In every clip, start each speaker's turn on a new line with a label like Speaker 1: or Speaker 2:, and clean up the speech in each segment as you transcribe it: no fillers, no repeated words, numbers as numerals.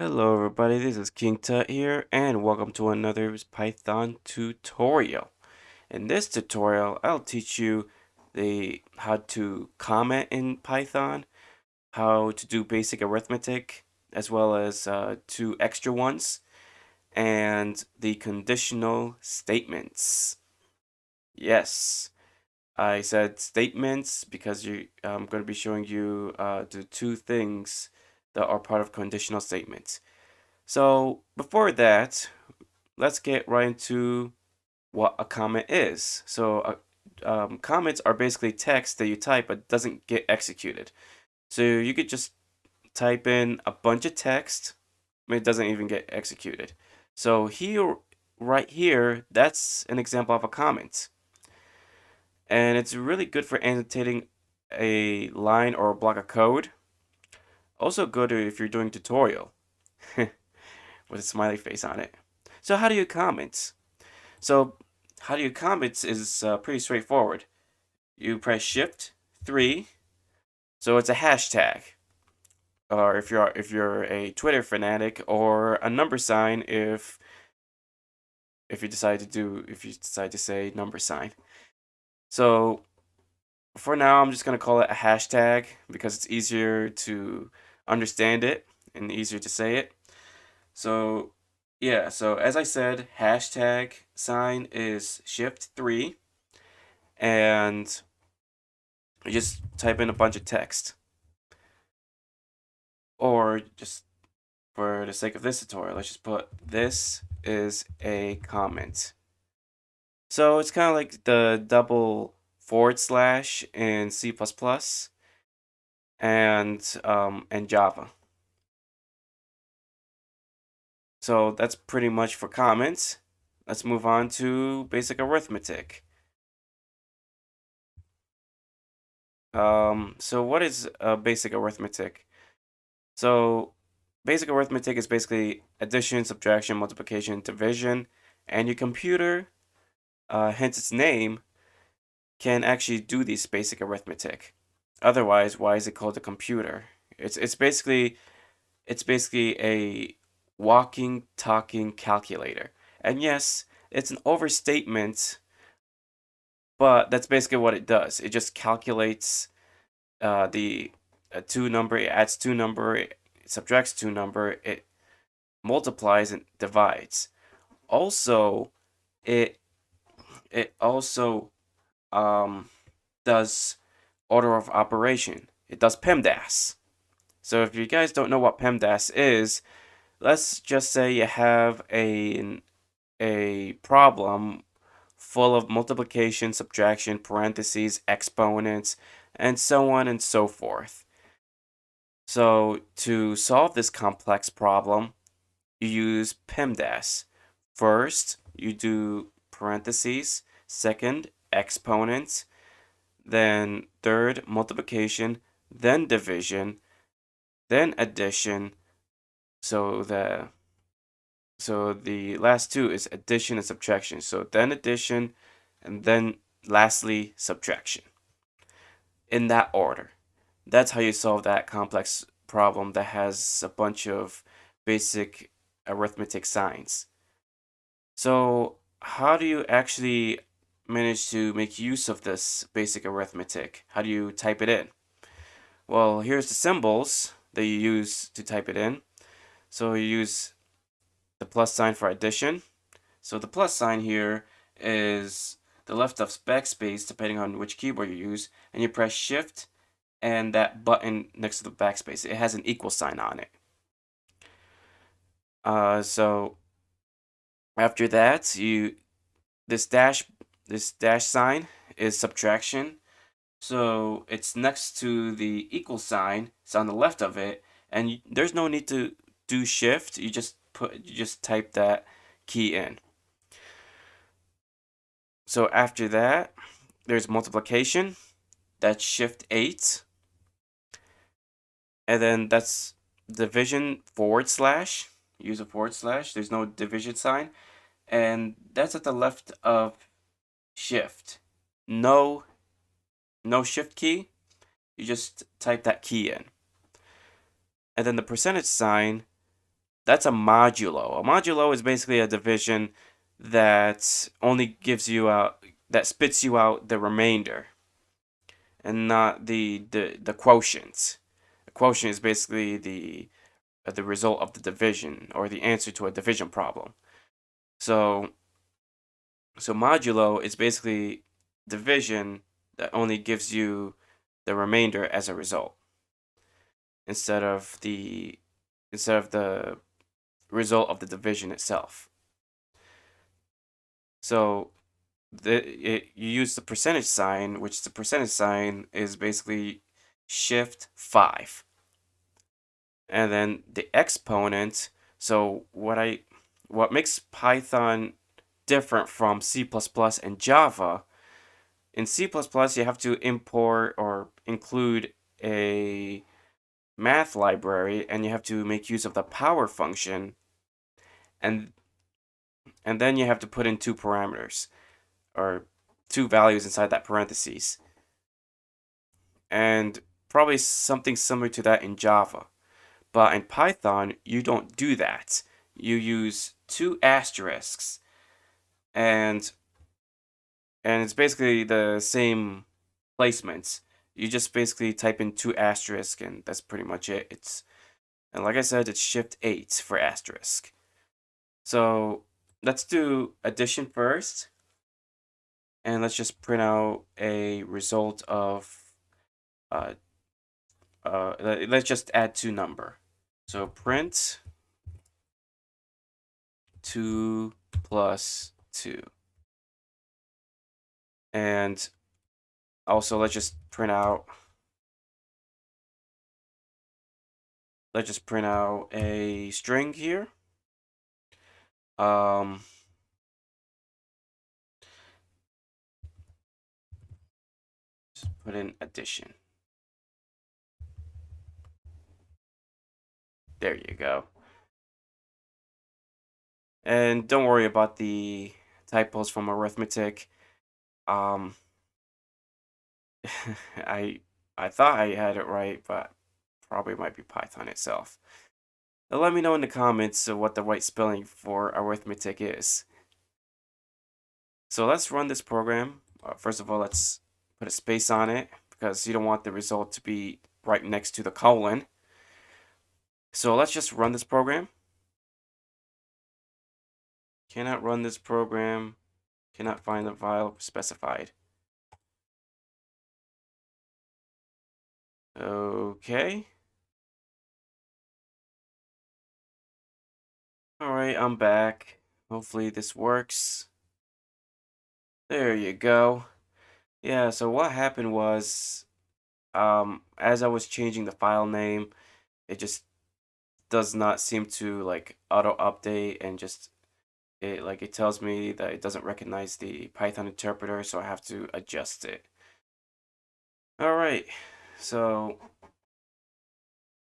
Speaker 1: Hello everybody, this is King Tut here and welcome to another Python tutorial. In this tutorial, I'll teach you how to comment in Python, how to do basic arithmetic, as well as two extra ones, and the conditional statements. Yes, I said statements because I'm going to be showing you the two things that are part of conditional statements. So before that, let's get right into what a comment is. So comments are basically text that you type but doesn't get executed. So you could just type in a bunch of text, but it doesn't even get executed. So here, right here, that's an example of a comment. And it's really good for annotating a line or a block of code. Also good if you're doing tutorial with a smiley face on it. So how do you comment? So how do you comment is pretty straightforward. You press Shift 3, so it's a hashtag, or if you're a Twitter fanatic, or a number sign if you decide to say number sign. So for now, I'm just gonna call it a hashtag because it's easier to understand it and easier to say it. So yeah, so as I said, hashtag sign is Shift 3, and you just type in a bunch of text. Or just for the sake of this tutorial, let's just put this is a comment. So it's kind of like the double forward slash in C++ and Java. So that's pretty much for comments. Let's move on to basic arithmetic. So what is basic arithmetic? So basic arithmetic is basically addition, subtraction, multiplication, division, and your computer, hence its name, can actually do these basic arithmetic. Otherwise, why is it called a computer? It's basically a walking, talking calculator. And yes, it's an overstatement, but that's basically what it does. It just calculates the two number, it adds two number, it subtracts two number, it multiplies and divides. Also, it it also does order of operation. It does PEMDAS. So if you guys don't know what PEMDAS is, let's just say you have a problem full of multiplication, subtraction, parentheses, exponents, and so on and so forth. So to solve this complex problem, you use PEMDAS. First, you do parentheses, second, exponents, then third, multiplication, then division, then addition. So the last two is addition and subtraction. So then addition, and then lastly subtraction. In that order. That's how you solve that complex problem that has a bunch of basic arithmetic signs. So how do you actually manage to make use of this basic arithmetic? How do you type it in? Well, here's the symbols that you use to type it in. So you use the plus sign for addition. So the plus sign here is the left of backspace, depending on which keyboard you use, and you press Shift and that button next to the backspace. It has an equal sign on it. So after that, this dash sign is subtraction. So it's next to the equal sign. It's on the left of it, and there's no need to do Shift. You just type that key in. So after that, there's multiplication. That's Shift 8. And then that's division forward slash. Use a forward slash. There's no division sign. And that's at the left of Shift. No Shift key. You just type that key in. And then the percentage sign that's a modulo. A modulo is basically a division that only gives you out that spits you out the remainder and not the quotient. The quotient is basically the result of the division or the answer to a division problem. So modulo is basically division that only gives you the remainder as a result instead of the result of the division itself. So you use the percentage sign, which the percentage sign is basically shift 5. And then the exponent, so what makes Python different from C++ and Java, in C++ you have to import or include a math library and you have to make use of the power function, and then you have to put in two parameters or two values inside that parentheses. And probably something similar to that in Java. But in Python, you don't do that. You use two asterisks, and it's basically the same placements. You just basically type in two asterisks, and that's pretty much it. And like I said, it's shift 8 for asterisk. So let's do addition first, and let's just print out a result of let's just add two number. So print 2 plus 2. And also let's just print out a string here. Just put in addition. There you go. And don't worry about the typos from arithmetic. I I thought I had it right, but probably might be Python itself. Now let me know in the comments what the right spelling for arithmetic is. So let's run this program. First of all, let's put a space on it because you don't want the result to be right next to the colon. So let's just run this program. Cannot run this program. Cannot find the file specified. Okay. Alright, I'm back. Hopefully this works. There you go. Yeah, so what happened was, as I was changing the file name, it just does not seem to like auto update, and just it tells me that it doesn't recognize the Python interpreter, so I have to adjust it. Alright, so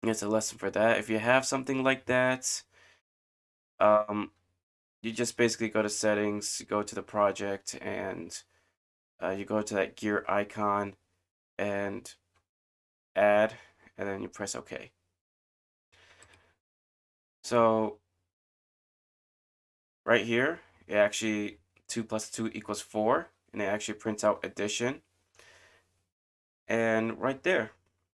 Speaker 1: it's a lesson for that. If you have something like that, you just basically go to settings, you go to the project, and you go to that gear icon and add, and then you press OK. So right here, it actually 2 plus 2 equals 4, and it actually prints out addition. And right there,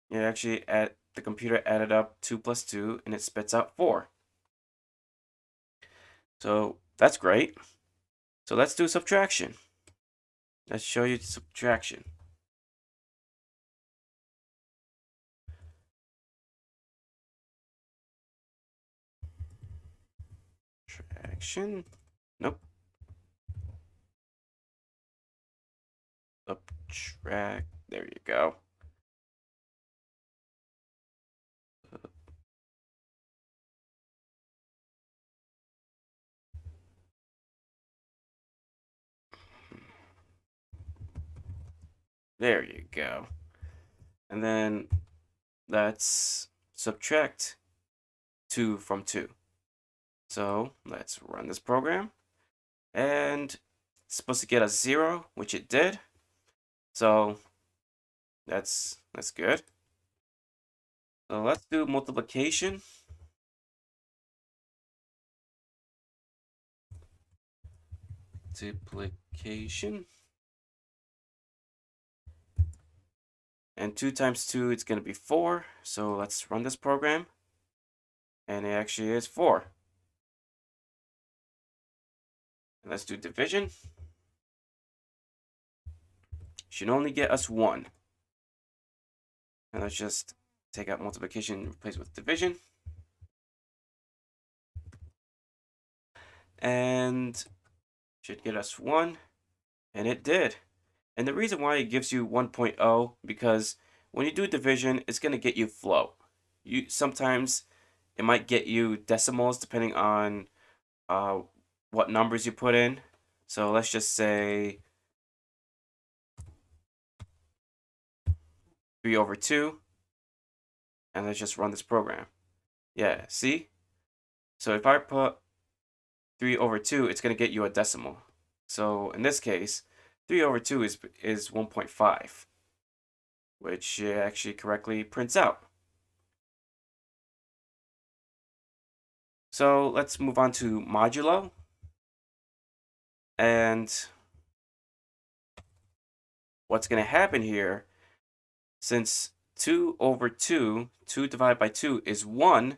Speaker 1: it actually the computer added up 2 plus 2, and it spits out 4. So that's great. So let's do subtraction. Let's show you subtraction. Subtraction. Nope. Subtract. There you go. There you go. And then let's subtract 2 from 2. So let's run this program. And it's supposed to get a 0, which it did. So that's good. So let's do multiplication. multiplication. And 2 times 2, it's going to be 4. So let's run this program. And it actually is 4. And let's do division. Should only get us 1. And let's just take out multiplication and replace it with division. And should get us 1. And it did. And the reason why it gives you 1.0, because when you do division, it's going to get you float. Sometimes it might get you decimals depending on what numbers you put in. So let's just say 3/2. And let's just run this program. Yeah, see? So if I put 3/2, it's going to get you a decimal. So in this case, 3/2 is 1.5, which actually correctly prints out. So let's move on to Modulo. And what's going to happen here, since 2/2, 2 divided by 2 is 1,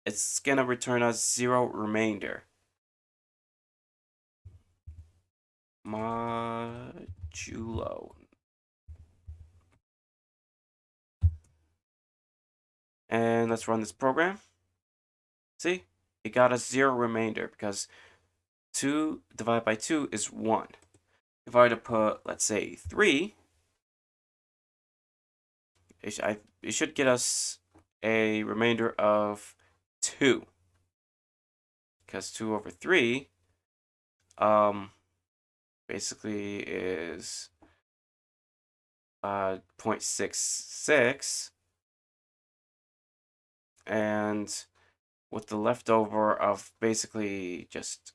Speaker 1: it's going to return us 0 remainder. Modulo. And let's run this program. See, it got us 0 remainder because 2 divided by 2 is 1. If I were to put, let's say, 3, it should get us a remainder of 2. Because 2/3 basically is 0.66, and with the leftover of basically just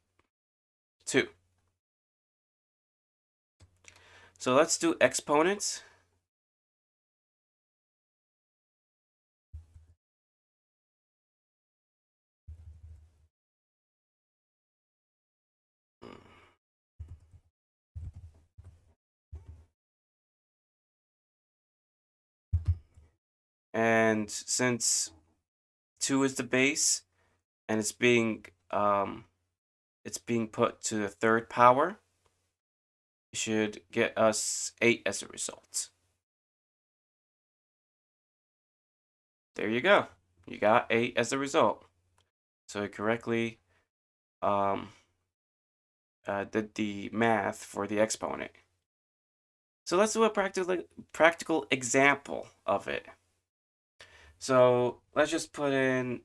Speaker 1: 2. So let's do exponents. And since 2 is the base and it's being put to the third power, it should get us 8 as a result. There you go. You got 8 as a result. So it correctly did the math for the exponent. So let's do a practical example of it. So let's just put in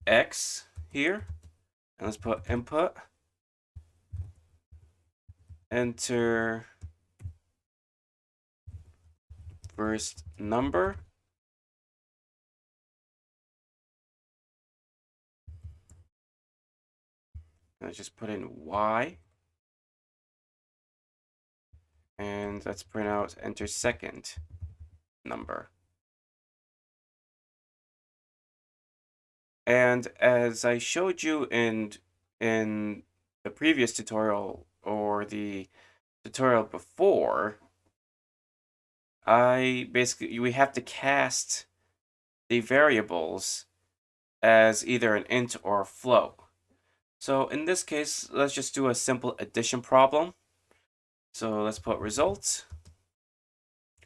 Speaker 1: x here, and let's put input, enter first number, let's just put in y, and let's print out enter second number. And as I showed you in the previous tutorial or the tutorial before, we have to cast the variables as either an int or a float. So in this case, let's just do a simple addition problem. So let's put results.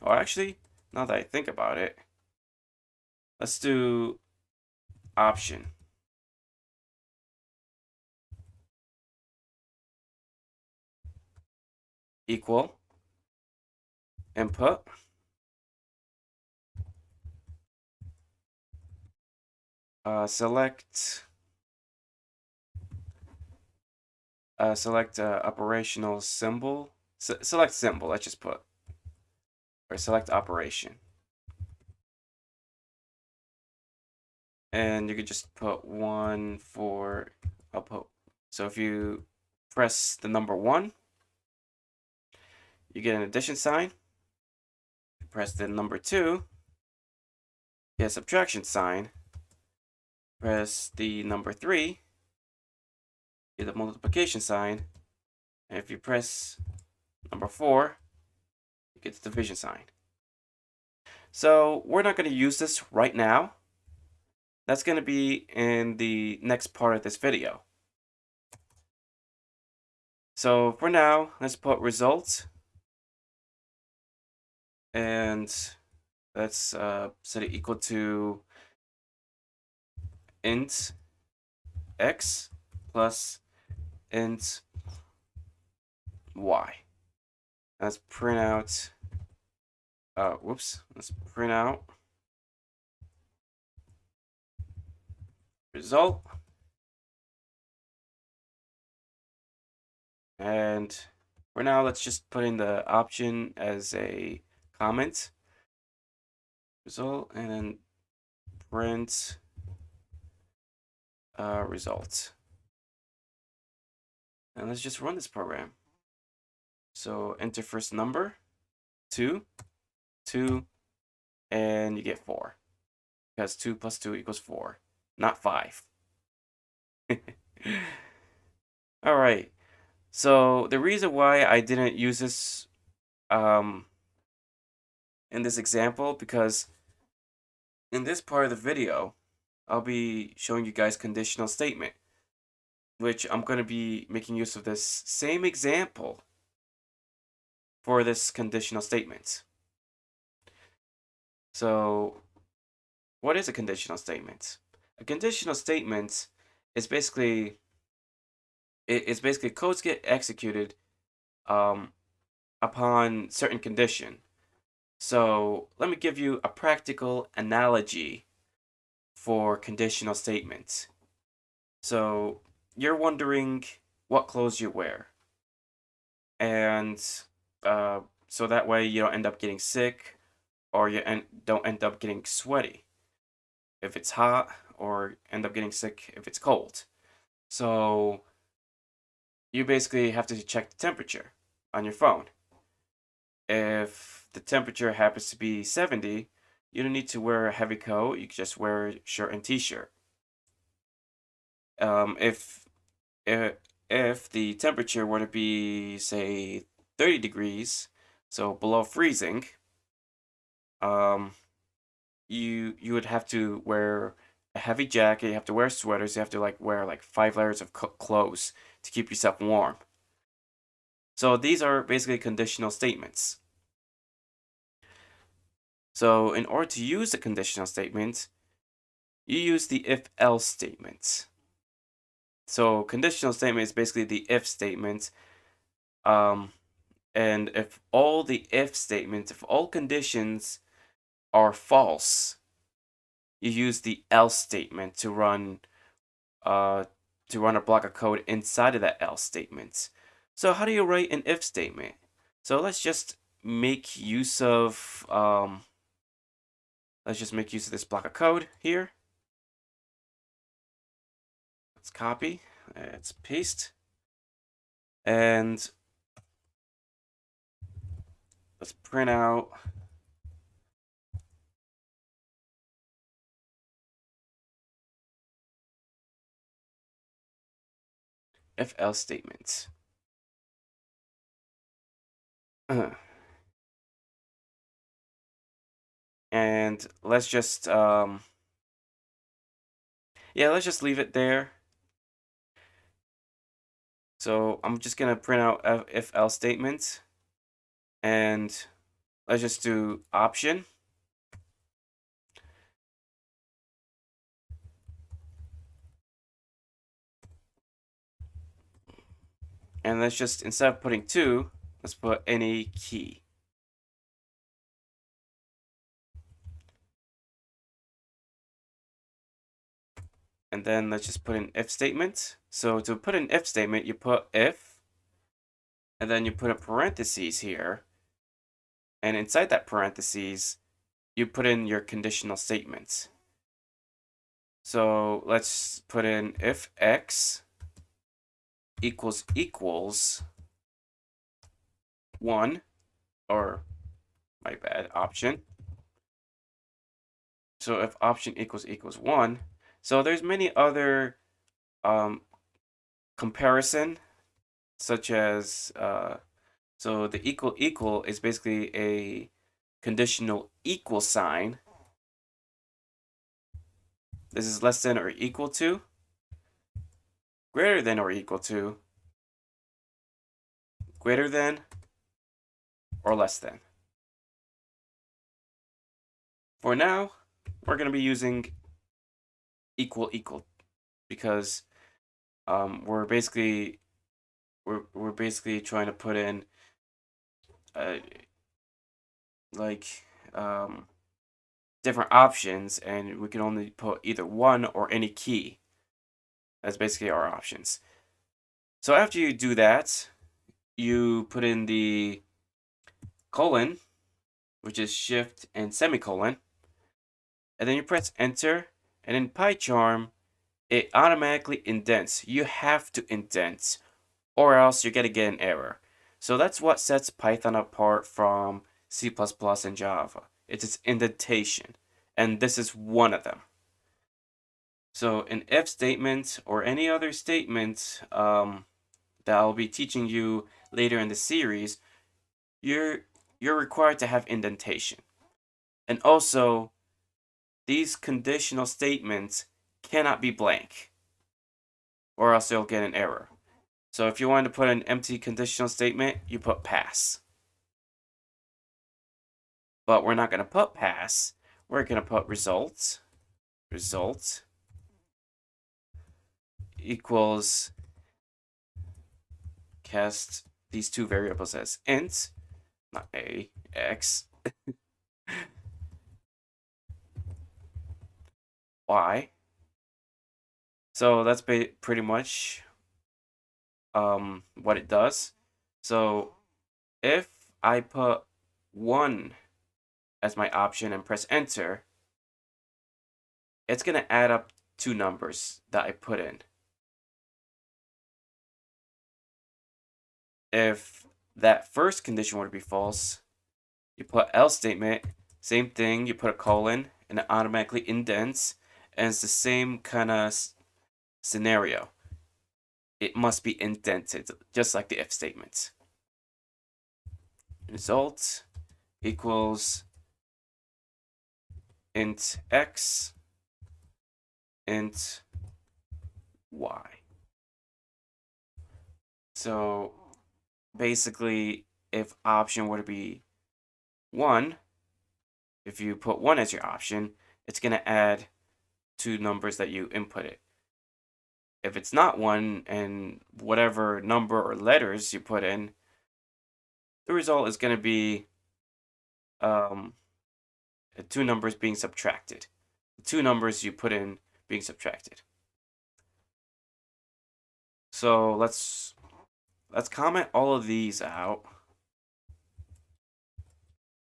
Speaker 1: Or actually, now that I think about it, let's do option. Equal input select operational symbol. Select symbol. Let's just put, or select operation. And you could just put 1 for output. So if you press the number 1, you get an addition sign. Press the number 2, get a subtraction sign. Press the number 3, get a multiplication sign. And if you press number 4, you get the division sign. So we're not going to use this right now. That's going to be in the next part of this video. So for now, let's put results. And let's set it equal to int x plus int y. Let's print out, let's print out result. And for now, let's just put in the option as a comment. Result, and then print result. And let's just run this program. So enter first number, 2, 2, and you get 4. Because 2 plus 2 equals 4, not 5. All right. So the reason why I didn't use this in this example, because in this part of the video, I'll be showing you guys conditional statement, which I'm going to be making use of this same example for this conditional statement. So what is a conditional statement? A conditional statement is basically codes get executed upon certain condition. So let me give you a practical analogy for conditional statements. So you're wondering what clothes you wear, and so that way you don't end up getting sick, or you don't end up getting sweaty if it's hot, or end up getting sick if it's cold. So you basically have to check the temperature on your phone. If the temperature happens to be 70, you don't need to wear a heavy coat. You can just wear a shirt and t-shirt. If the temperature were to be, say, 30 degrees, so below freezing, you would have to wear a heavy jacket. You have to wear sweaters. You have to wear 5 layers of clothes to keep yourself warm. So these are basically conditional statements. So in order to use the conditional statement, you use the if-else statement. So conditional statement is basically the if statement. And if all the if statements, if all conditions are false, you use the else statement to run a block of code inside of that else statement. So how do you write an if statement? So let's just make use of this block of code here. Let's copy, let's paste, and let's print out if else statements. And let's just let's just leave it there. So I'm just gonna print out if else statements, and let's just do option. And let's just, instead of putting 2, let's put any key. And then let's just put an if statement. So to put an if statement, you put if, and then you put a parentheses here. And inside that parentheses, you put in your conditional statements. So let's put in if x equals 1, or my bad, option. So if option equals 1, so there's many other comparison such as so the equal is basically a conditional equal sign. This is less than or equal to, greater than or equal to, greater than, or less than. For now, we're going to be using equal because we're basically trying to put in like different options, and we can only put either one or any key. That's basically our options. So after you do that, you put in the colon, which is shift and semicolon, and then you press enter, and in Pycharm, it automatically indents. You have to indent, or else you're going to get an error. So that's what sets Python apart from C++ and Java. It's its indentation, and this is one of them. So an if statement or any other statement that I'll be teaching you later in the series, you're required to have indentation. And also, these conditional statements cannot be blank, or else you'll get an error. So if you want to put an empty conditional statement, you put pass. But we're not going to put pass. We're going to put results. Result equals cast these two variables as int, not a, x, y. So that's pretty much what it does. So if I put 1 as my option and press enter, it's going to add up two numbers that I put in. If that first condition were to be false, you put else statement, same thing, you put a colon, and it automatically indents, and it's the same kind of scenario. It must be indented, just like the if statement. Result equals int x, int y. So basically, if option were to be 1, if you put 1 as your option, it's going to add two numbers that you inputted. If it's not 1 and whatever number or letters you put in, the result is going to be two numbers being subtracted. The two numbers you put in being subtracted. So let's comment all of these out.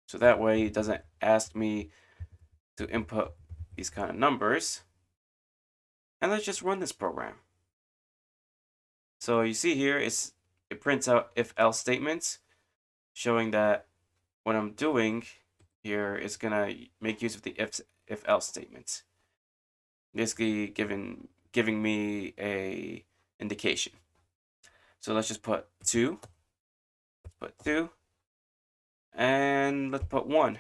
Speaker 1: So that way it doesn't ask me to input these kind of numbers. And let's just run this program. So you see here, it prints out if-else statements, showing that what I'm doing here is gonna make use of the if-else statements, basically giving me a indication. So let's just put 2. Let's put 2, and let's put 1,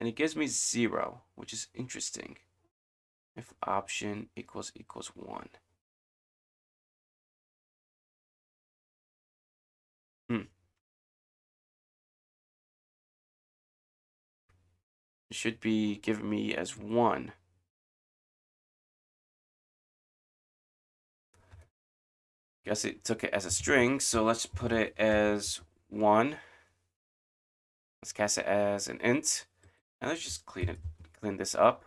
Speaker 1: and it gives me 0, which is interesting. If option equals 1. It should be giving me as 1. Guess it took it as a string, so let's put it as 1. Let's cast it as an int, and let's just clean this up.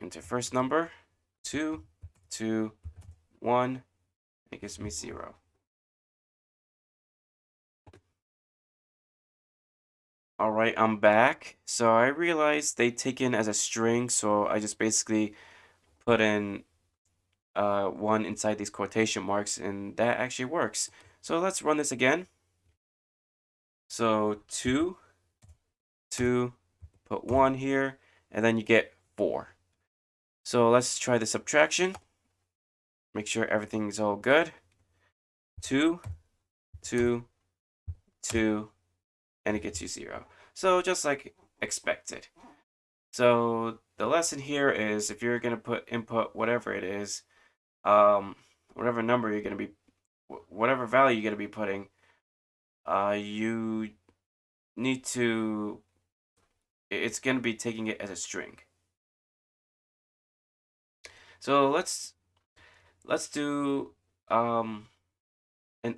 Speaker 1: Enter first number, 2, 2, 1. It gives me 0. All right, I'm back. So I realized they take in as a string, so I just basically put in 1 inside these quotation marks, and that actually works. So let's run this again. So 2, 2, put 1 here, and then you get 4. So let's try the subtraction. Make sure everything's all good. 2, 2, 2, and it gets you 0. So just like expected. So the lesson here is if you're going to input whatever it is, whatever number you're going to be, whatever value you're going to be putting, you need to, it's going to be taking it as a string. So let's do an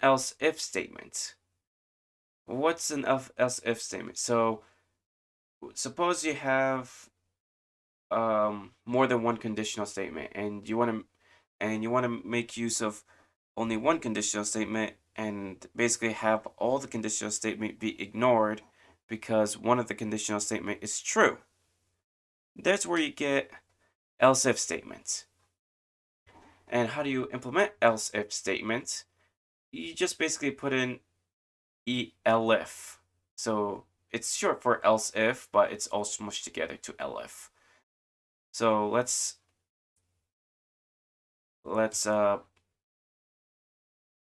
Speaker 1: else if statement. What's an else if statement? So suppose you have more than one conditional statement, and you want to make use of only one conditional statement, and basically have all the conditional statement be ignored because one of the conditional statement is true. That's where you get else if statements. And how do you implement else if statements? You just basically put in elif. So it's short for else if, but it's all smushed together to elif. So let's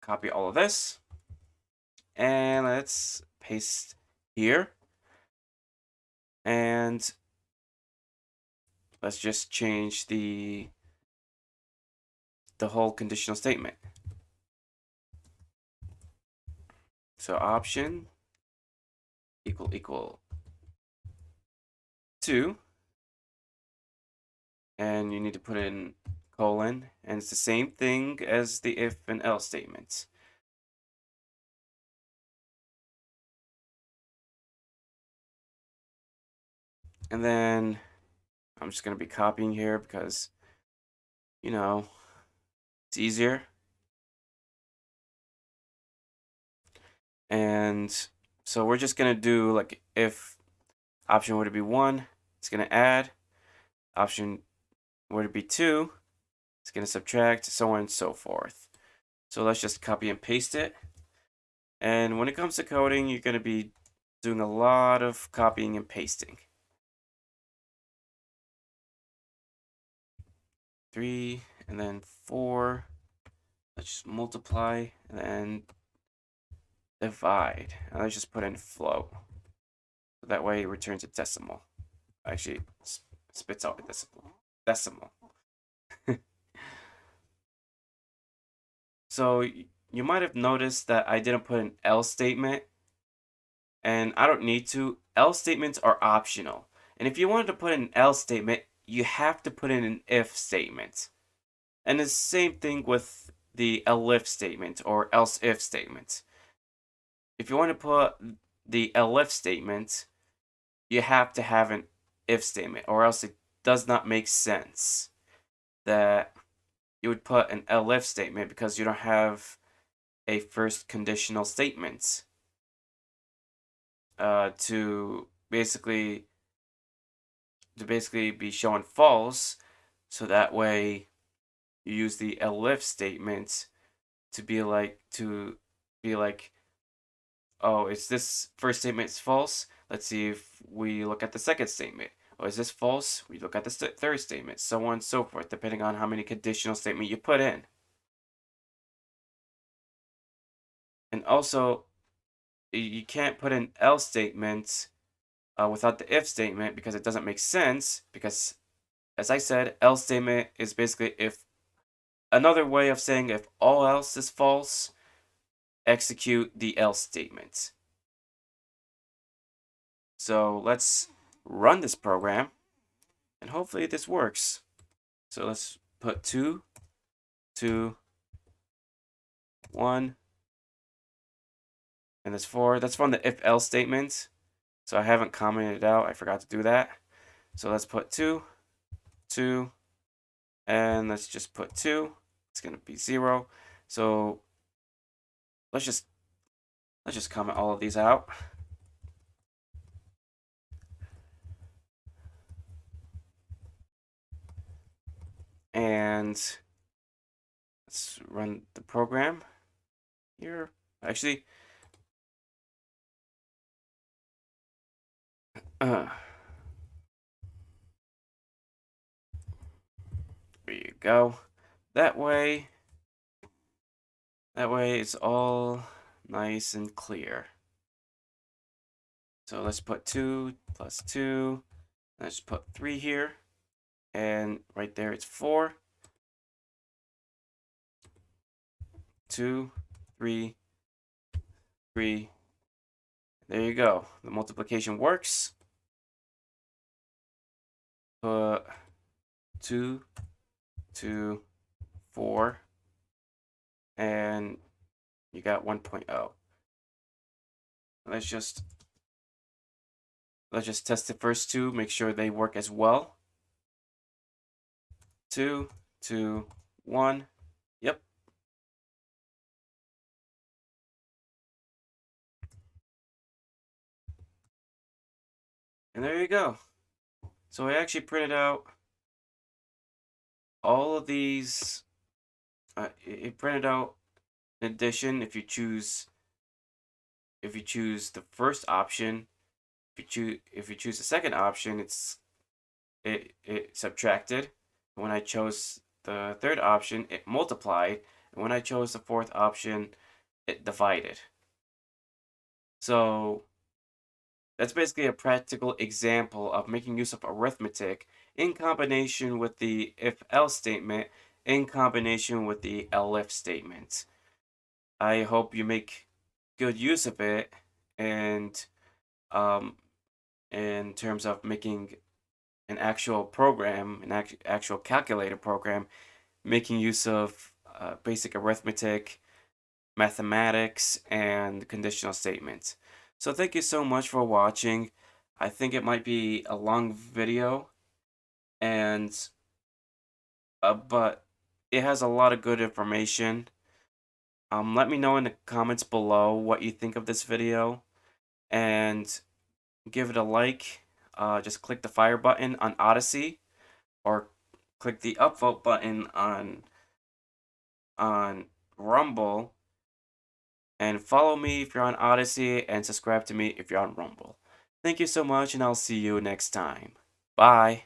Speaker 1: copy all of this, and let's paste here, and let's just change the whole conditional statement. So option equal 2, and you need to put in colon, and it's the same thing as the if and else statements. And then I'm just going to be copying here because, you know, it's easier. And so we're just going to do like if option were to be 1, it's going to add. Option were to be 2, it's going to subtract, so on and so forth. So let's just copy and paste it. And when it comes to coding, you're going to be doing a lot of copying and pasting. 3, and then 4. Let's just multiply, and then divide. And let's just put in float. So that way it returns a decimal. Actually, spits out a decimal. So you might have noticed that I didn't put an else statement, and I don't need to. Else statements are optional. And if you wanted to put in an else statement, you have to put in an if statement. And the same thing with the elif statement or else if statement. If you want to put the elif statement, you have to have an if statement, or else it does not make sense that you would put an elif statement because you don't have a first conditional statement to basically be shown false, so that way you use the elif statement to be like oh, is this first statement false? Let's see if we look at the second statement. Oh, is this false? We look at the third statement, so on and so forth, depending on how many conditional statement you put in. And also, you can't put in else statement without the if statement because it doesn't make sense. Because, as I said, else statement is basically if another way of saying if all else is false, execute the else statement. So let's run this program, and hopefully this works. So let's put 2, 2, 1, and this 4. That's from the if else statement. So I haven't commented it out. I forgot to do that. So let's put 2, 2, and let's just put 2. It's gonna be 0. So let's just comment all of these out. And let's run the program here. Actually, go. That way it's all nice and clear. So let's put 2 plus 2. Let's put 3 here. And right there it's 4. 2, 3, 3. There you go. The multiplication works. Put 2, 2, 4. And you got 1.0. Let's just test the first two, make sure they work as well. 2, 2, 1. Yep. And there you go. So I actually printed out all of these. It printed out in addition if you choose the first option. If you choose the second option, it subtracted. When I chose the third option, it multiplied. And when I chose the fourth option, it divided. So that's basically a practical example of making use of arithmetic in combination with the if-else statement, in combination with the elif statement. I hope you make good use of it, and in terms of making an actual program, an actual calculator program, making use of basic arithmetic, mathematics, and conditional statements. So thank you so much for watching. I think it might be a long video, and but it has a lot of good information. Let me know in the comments below what you think of this video, and give it a like. Just click the fire button on Odyssey, or click the upvote button on Rumble, and follow me if you're on Odyssey, and subscribe to me if you're on Rumble. Thank you so much, and I'll see you next time. Bye.